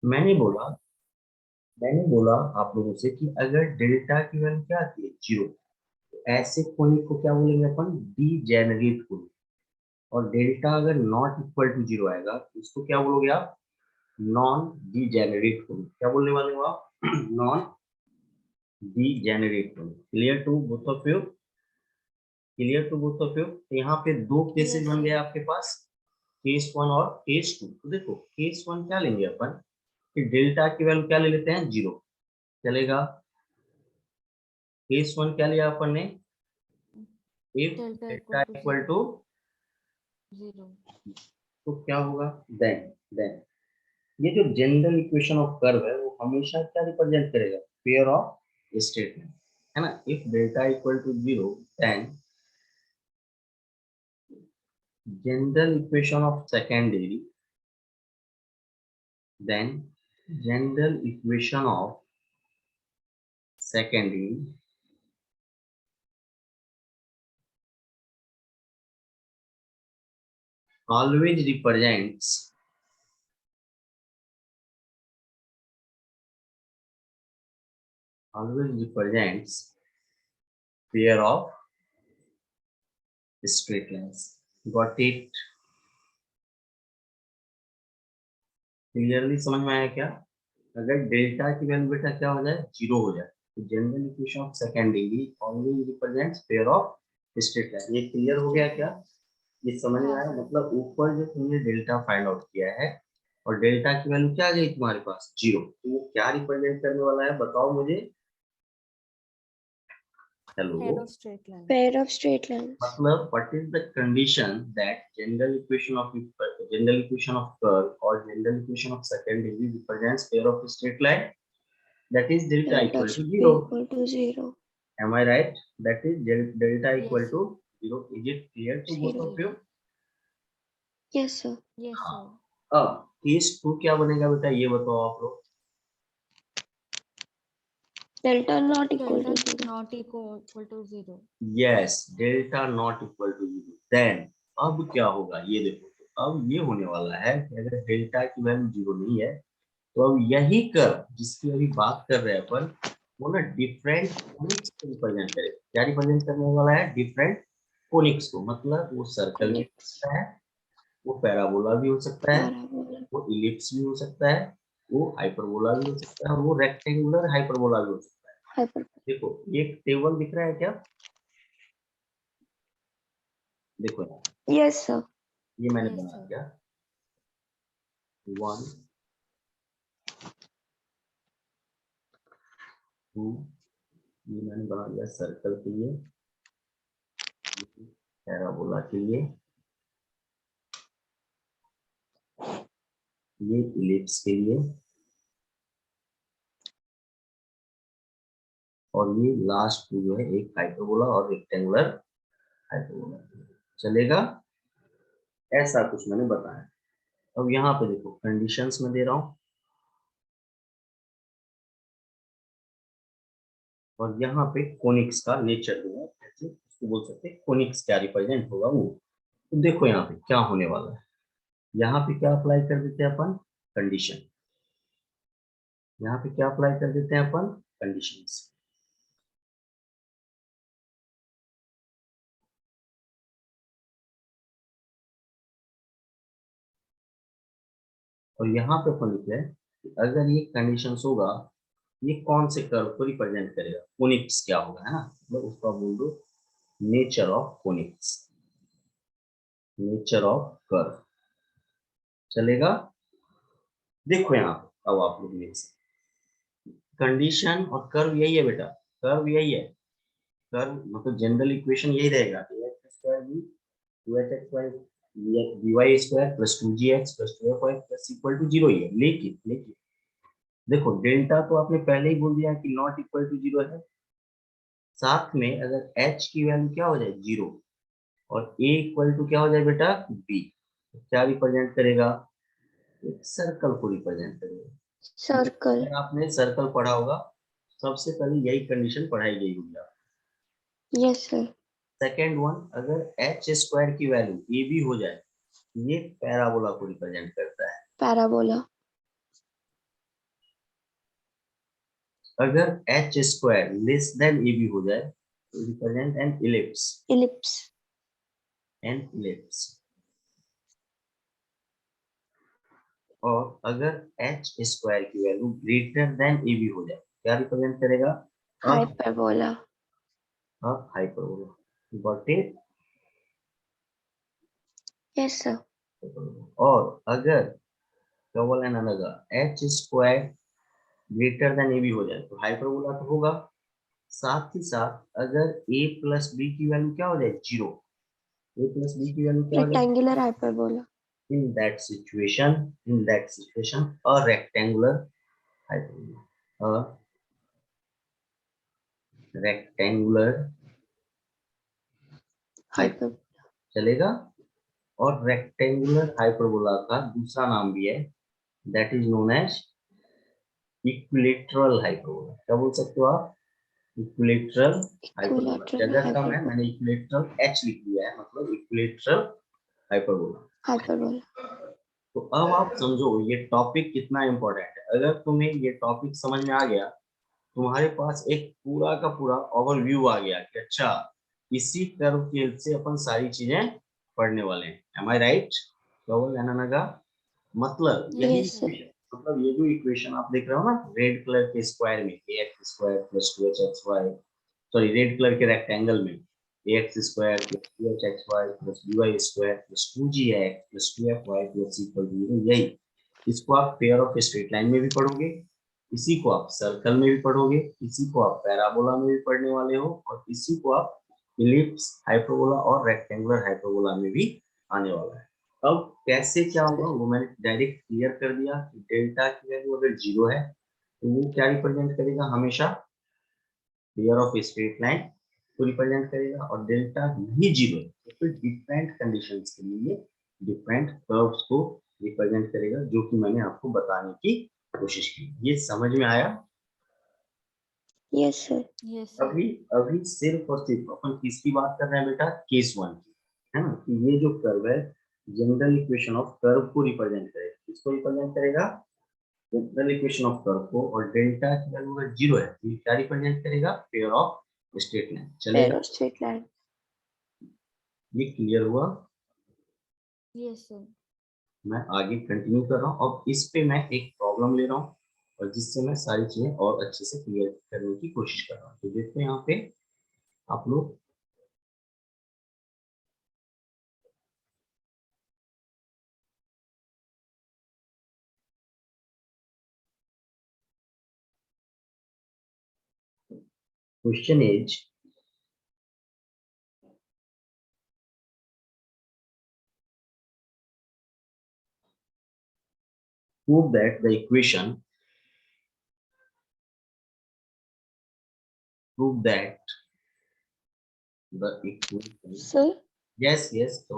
मैंने बोला मैंने बोला आप लोगों से कि अगर डेल्टा की वैल्यू क्या आती है जीरो, तो ऐसे कोनिक को क्या बोलेंगे अपन, डीजेनरेट कोनिक। और डेल्टा अगर नॉट इक्वल टू जीरो आएगा तो इसको क्या बोलोगे आप, नॉन डीजेनरेट कोनिक। क्या बोलने वाले हो आप non degenerate conic. Clear to both of you, clear to both of you. तो यहाँ पे दो केसेस यस बन गए सर। आपके पास, केस वन और केस टू। तो देखो केस वन क्या लेंगे अपन, कि डेल्टा की वैल्यू क्या ले लेते हैं, जीरो, चलेगा। केस वन क्या लिया अपन ने, if delta equal delta to equal zero. To, zero. तो क्या होगा, देन ये जो जनरल इक्वेशन ऑफ कर्व है वो हमेशा क्या रिप्रेजेंट करेगा, पेयर ऑफ स्ट्रेट लाइन, है ना। If delta equal to zero, then general equation of secondary, then general equation of secondary always represents pair of straight lines. Got it? Clearly समझ में आया क्या? अगर डेल्टा की वैल्यू बेटा क्या हो जाए, जीरो हो जाए, तो general equation of secondary always represents pair of straight line. ये क्लियर हो गया स्ट्रेट क्या? लाइन। ये समझ में हाँ आया? सर। मतलब ऊपर जो तुमने डेल्टा फाइंड आउट किया है और डेल्टा की वैल्यू क्या आ गई तुम्हारे पास, जीरो, तो वो क्या रिप्रेजेंट करने वाला है बताओ मुझे। Pair hello, of straight line. Pair of straight lines. मतलब what is the condition that general equation of curve or general equation of second degree represents pair of straight line, that is delta Delta equal to should be zero. equal to 0. Am I right? That is delta equal yes to sir. zero. Is it clear to both 0. of you? Zero. Yes, sir. Yes हाँ। Sir. अब case to क्या बनेगा बेटा, ये बताओ आप लोग। Delta not equal delta to 0. Not equal to zero. Yes, delta not equal to zero. Then अब क्या होगा ये देखो, तो अब ये होने वाला है कि अगर डेल्टा की वैल्यू जीरो नहीं है, तो अब यही कर्व जिसकी अभी बात कर रहे हैं अपन, वो ना डिफरेंट कोनिक्स को रिप्रेजेंट करेगा। क्या रिप्रेजेंट करने वाला है, डिफरेंट कोनिक्स को। मतलब वो सर्कल भी हो Conics. सकता है, वो पैराबोला भी हो सकता है, Parabola. वो इलिप्स भी हो सकता है, वो हाइपरबोला भी हो सकता है, और वो रेक्टेंगुलर हाइपरबोला भी हो सकता है। Hyperbola. देखो ये एक टेबल दिख रहा है क्या, देखो यहाँ, Yes, sir. ये मैंने यस बना सर। दिया, वन, टू, ये मैंने बना दिया सर्कल के लिए, पैराबोला के लिए, ये इलिप्स के लिए, और ये लास्ट जो है एक हाइपरबोला और रेक्टेंगुलर हाइपरबोला। चलेगा, ऐसा कुछ मैंने बताया। अब यहाँ पे देखो कंडीशंस में दे रहा हूँ, और यहाँ पे कोनिक्स का नेचर जो है, ऐसे उसको बोल सकते हैं कोनिक्स क्या रिप्रेजेंट होगा वो। तो देखो यहाँ पे क्या होने वाला है, यहाँ पे क्या अप्लाई कर देते हैं अपन, कंडीशन। यहाँ पे क्या अप्लाई कर देते हैं अपन, कंडीशंस। और यहाँ पे अपन लिखते हैं कि अगर ये कंडीशंस होगा, ये कौन से कर्व को रिप्रेजेंट करेगा, कोनिक्स क्या होगा, है ना। मतलब उसका बोल दो nature of conics, nature of curve. चलेगा, देखो यहाँ पे अब आप लोग लिख सकते, कंडीशन और कर्व यही है बेटा, कर्व यही है, कर्व मतलब जनरल इक्वेशन यही रहेगा, ax square b 2hx by square plus 2gx plus 2fy plus equal to zero ही है। लेकिन लेकिन देखो डेल्टा तो आपने पहले ही बोल दिया कि नॉट इक्वल टू जीरो है, साथ में अगर h की वैल्यू क्या हो जाए, जीरो, और a इक्वल टू क्या हो जाए बेटा, b, तो क्या रिप्रेजेंट करेगा, एक सर्कल को रिप्रेजेंट करेगा। Circle. अगर आपने सर्कल पढ़ा होगा, सबसे पहले यही कंडीशन पढ़ाई गई होगी आप। Yes, sir. सेकेंड वन, अगर एच स्क्वायर की वैल्यू ए भी हो जाए, ये पैराबोला को रिप्रेजेंट करता है। Parabola. अगर h square less than ab हो जाए तो represent N ellipse, ellipse, N ellipse. और अगर h स्क्वायर की वैल्यू ग्रेटर देन ab हो जाए क्या रिप्रेजेंट करेगा? hyperbola, hyperbola. Got it? yes sir, और अगर क्या बोला ना लगा h square greater than ab हो जाए तो हाइपरबोला तो होगा। साथ ही साथ अगर a प्लस बी की वैल्यू क्या हो जाए? जीरो। a प्लस बी की वैल्यू क्या हो जाए? rectangular hyperbola, In that situation, a rectangular hyperbola, a rectangular hyperbola hyper, चलेगा। और रेक्टेंगुलर हाइपरबोला का दूसरा नाम भी है, that is known as equilateral hyperbola. क्या बोल सकते हो आप? Equilateral hyperbola. equilateral जगह कम है, hyperbola, मैंने इक्विलेटरल एच लिख दिया है, मतलब इक्विलेटरल हाइपरबोला। hyperbola, तो अब आप समझो ये टॉपिक कितना इंपॉर्टेंट है। अगर तुम्हें ये टॉपिक समझ में आ गया, तुम्हारे पास एक पूरा का पूरा ओवरव्यू आ गया कि अच्छा इसी कर्व की हेल्प से अपन सारी चीजें पढ़ने वाले हैं। एम आई राइट? का मतलब यही yes Yes, sir, sir. equation, मतलब ये जो इक्वेशन आप देख रहे हो ना रेड कलर के स्क्वायर में, a x square plus two h x y, sorry red colour के रेक्टेंगल में a x square plus two h x y plus b y square plus two g x plus two f y plus equal zero, यही इसको आप pair of straight line में भी पढ़ोगे, इसी को आप सर्कल में भी पढ़ोगे, इसी को आप पैराबोला में भी पढ़ने वाले हो, और इसी को आप इलिप्स हाइपरबोला और रेक्टेंगुलर हाइपरबोला में भी आने वाला है। अब कैसे क्या होगा वो मैंने डायरेक्ट क्लियर कर दिया कि डेल्टा की वैल्यू अगर जीरो है तो वो क्या रिप्रेजेंट करेगा? हमेशा पेयर ऑफ स्ट्रेट लाइन को रिप्रेजेंट करेगा। और डेल्टा नहीं जीरो है तो फिर डिफरेंट कंडीशंस के लिए डिफरेंट कर्व्स को रिप्रेजेंट करेगा, जो कि मैंने आपको बताने की कोशिश की। ये समझ में आया? yes sir, Yes, sir. अभी अभी सिर्फ और सिर्फ अपन किसकी बात कर रहे हैं बेटा? केस वन की, है ना? कि ये जो कर्व है जनरल इक्वेशन ऑफ कर्व को रिप्रेजेंट करेगा। किसको रिप्रेजेंट करेगा? जनरल इक्वेशन ऑफ कर्व को। और डेल्टा की वैल्यू अगर जीरो है तो ये क्या रिप्रेजेंट करेगा? Pair of straight line. pair चलेगा? of straight line, ये क्लियर हुआ? Yes, sir. मैं आगे कंटिन्यू कर रहा हूँ। अब इस पे मैं एक प्रॉब्लम ले रहा हूँ और जिससे मैं सारी चीजें और अच्छे से क्लियर करने की कोशिश कर रहा हूँ। तो देखते हैं यहाँ पे आप लोग। Question is prove that the equation prove that the equation sir, yes तो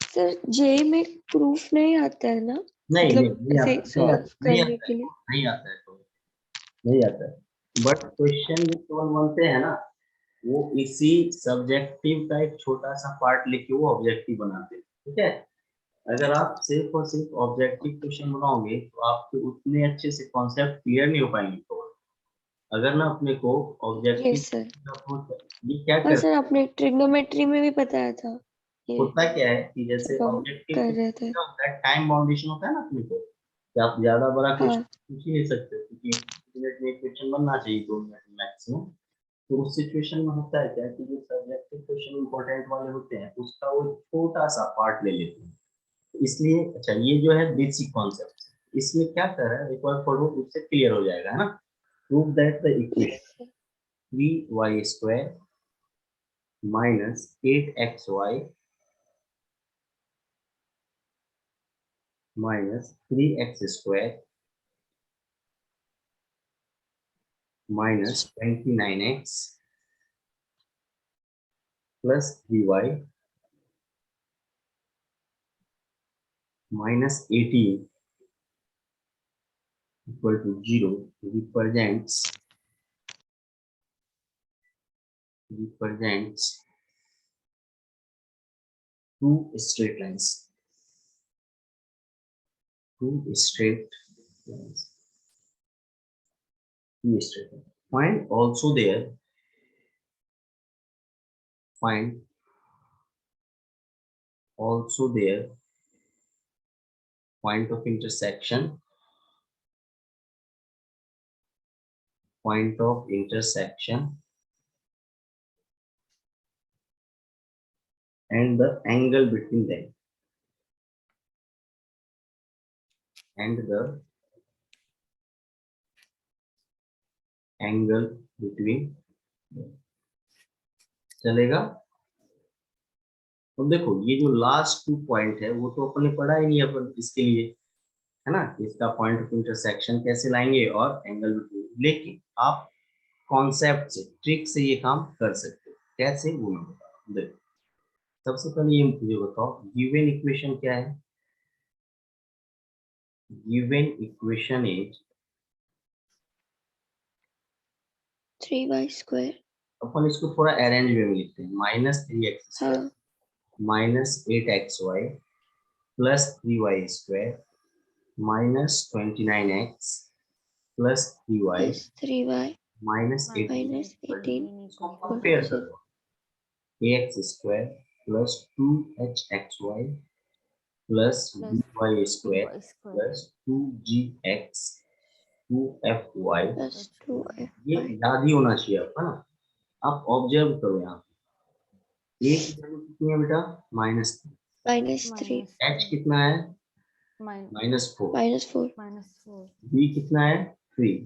sir J में proof नहीं आता है ना, नहीं नहीं मतलब नहीं ऐसे आता नहीं solve आता नहीं करने आता है के लिए, नहीं आता है तो नहीं आता है। बट क्वेश्चन जो केवल बनते हैं ना वो इसी सब्जेक्टिव का एक छोटा सा पार्ट लेके वो ऑब्जेक्टिव बनाते हैं। ठीक है? अगर आप सिर्फ और सिर्फ ऑब्जेक्टिव क्वेश्चन बनाओगे तो आपके उतने अच्छे से कॉन्सेप्ट क्लियर नहीं हो पाएंगे। तो अगर ना अपने को ऑब्जेक्टिव yes sir, ये क्या हाँ कर सर आपने ट्रिग्नोमेट्री में भी बताया था ये, होता क्या है कि जैसे जब हम ऑब्जेक्टिव कर रहे थे, क्या होता है, टाइम बाउंडेशन होता है ना अपने को कि आप ज्यादा बड़ा हाँ क्वेश्चन पूछ ही नहीं सकते क्योंकि 1 मिनट में क्वेश्चन बनना चाहिए 2 मिनट मैक्सिमम। तो उस सिचुएशन में होता है क्या कि जो सब्जेक्टिव क्वेश्चन इंपॉर्टेंट वाले होते हैं उसका वो छोटा सा पार्ट ले लेते हैं। तो इसलिए अच्छा ये जो है बेसिक कॉन्सेप्ट, इसमें क्या कर रहा है एक बार पढ़ो उससे क्लियर हो जाएगा, है ना? Prove that the equation yes sir, 3y² minus 8xy minus 3x² minus 29x plus 3y minus 18 equal to 0 represents two straight lines. Two straight lines. P straight line. Find also there. Find also there point of intersection. Point of intersection and the angle between them. And the angle between them. चलेगा? अब देखो ये जो last 2 point है वो तो अपन ने पढ़ा ही नहीं अपन इसके लिए, है ना, इसका पॉइंट ऑफ इंटरसेक्शन कैसे लाएंगे और एंगल बिटवीन, लेकिन आप कॉन्सेप्ट से ट्रिक से ये काम कर सकते हो। कैसे वो मैं बता रहा हूं। देखो सबसे पहले ये मुझे बताओ गिवन इक्वेशन क्या है। Given equation is 3y²। अपन इसको थोड़ा अरेंज वे में लिखते हैं। -3x हाँ -8xy +3y² -29x +3y plus 3y -18। -18 इसको equal कंपेयर to 0। करो। ax² +2hxy +by² +2gx 2fy। Plus 2f ये याद ही होना चाहिए आपका ना। आप ऑब्जर्व करो यहाँ पे a की वैल्यू कितनी है बेटा -3, -3 h कितना है -4, -4 b कितना है 3,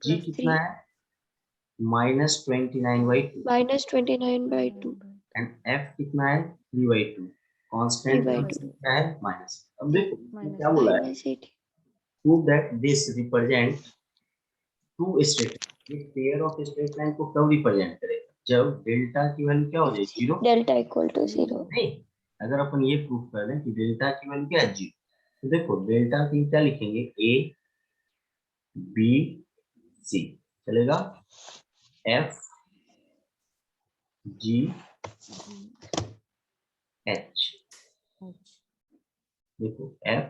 g +3 कितना है -29/2 -29/2 एंड f कितना है 3/2। कांस्टेंट 3/2 क्या है माइनस। अब देखो इसमें क्या बोला है, -18। Prove that this represent two straight line. एक पेयर ऑफ स्ट्रेट लाइन को कब रिप्रेजेंट करेगा, जब डेल्टा की वैल्यू क्या हो जाए 0। Delta equal to 0। नहीं, अगर अपन ये प्रूव कर दें कि डेल्टा की वैल्यू क्या है 0, तो देखो डेल्टा की क्या लिखेंगे a b c, चलेगा f g h। देखो f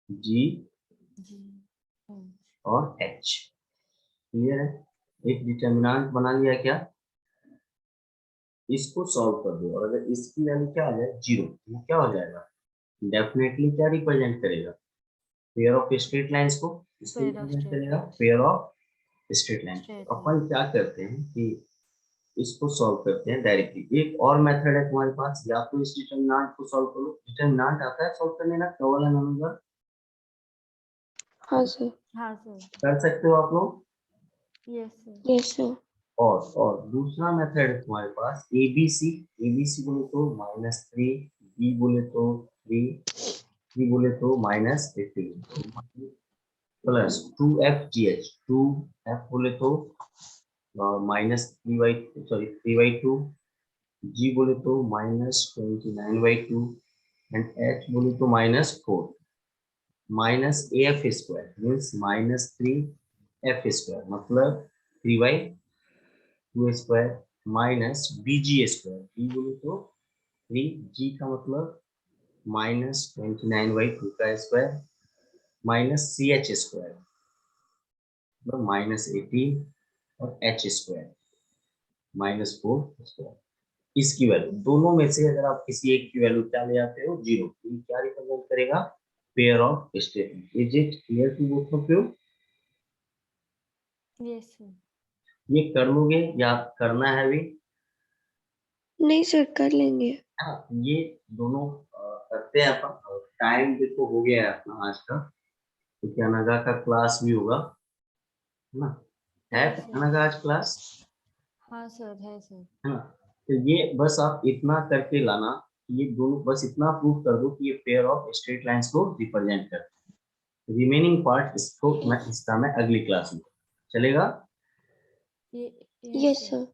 g और h क्लियर है। एक डिटर्मिनेंट बना लिया क्या, इसको सॉल्व कर दो और अगर इसकी वैल्यू क्या आ जाए 0 तो क्या हो जाएगा, डेफिनेटली क्या रिप्रेजेंट करेगा, पेयर ऑफ स्ट्रेट लाइंस को इसको रिप्रेजेंट करेगा, पेयर ऑफ स्ट्रेट लाइन। अपन क्या करते हैं कि इसको सॉल्व करते हैं डायरेक्टली। एक और मेथड है तुम्हारे पास, या तो इस डिटर्मिनेंट को सॉल्व करो। डिटर्मिनेंट आता है सॉल्व करने ना, कवल एंड नंबर हाँ सर। कर सकते हो आप लोग। Yes sir. और दूसरा मेथड है तुम्हारे पास एबीसी। एबीसी बोले तो -3, बी बोले तो 3, सी बोले तो -18 प्लस 2fgh। 2f बोले तो -3/2, g बोले तो -29/2 एंड h बोले तो -4 -af² मीन्स -3f² मतलब 3/2² -bg²। b बोले तो 3, g का मतलब -29/2 का स्क्वायर -ch² मतलब -18 और h² -4²। इसकी वैल्यू दोनों में से अगर आप किसी एक की वैल्यू क्या ले आते हो 0, तो ये क्या रिप्रेजेंट करेगा, pair of straight line. Is it clear to both of you? ये कर लोगे या करना है अभी? नहीं सर कर लेंगे। हाँ, ये दोनों करते हैं अपन। टाइम देखो हो गया है अपना आज का, तो क्या नगा का क्लास भी होगा ना, है नगा आज क्लास, है ना। तो ये बस आप इतना करके लाना, ये दोनों बस इतना प्रूव कर दो कि ये पेयर ऑफ स्ट्रेट लाइंस को रिप्रेजेंट करते हैं। रिमेनिंग पार्ट इसको मैं अगली क्लास में, चलेगा? Yes sir.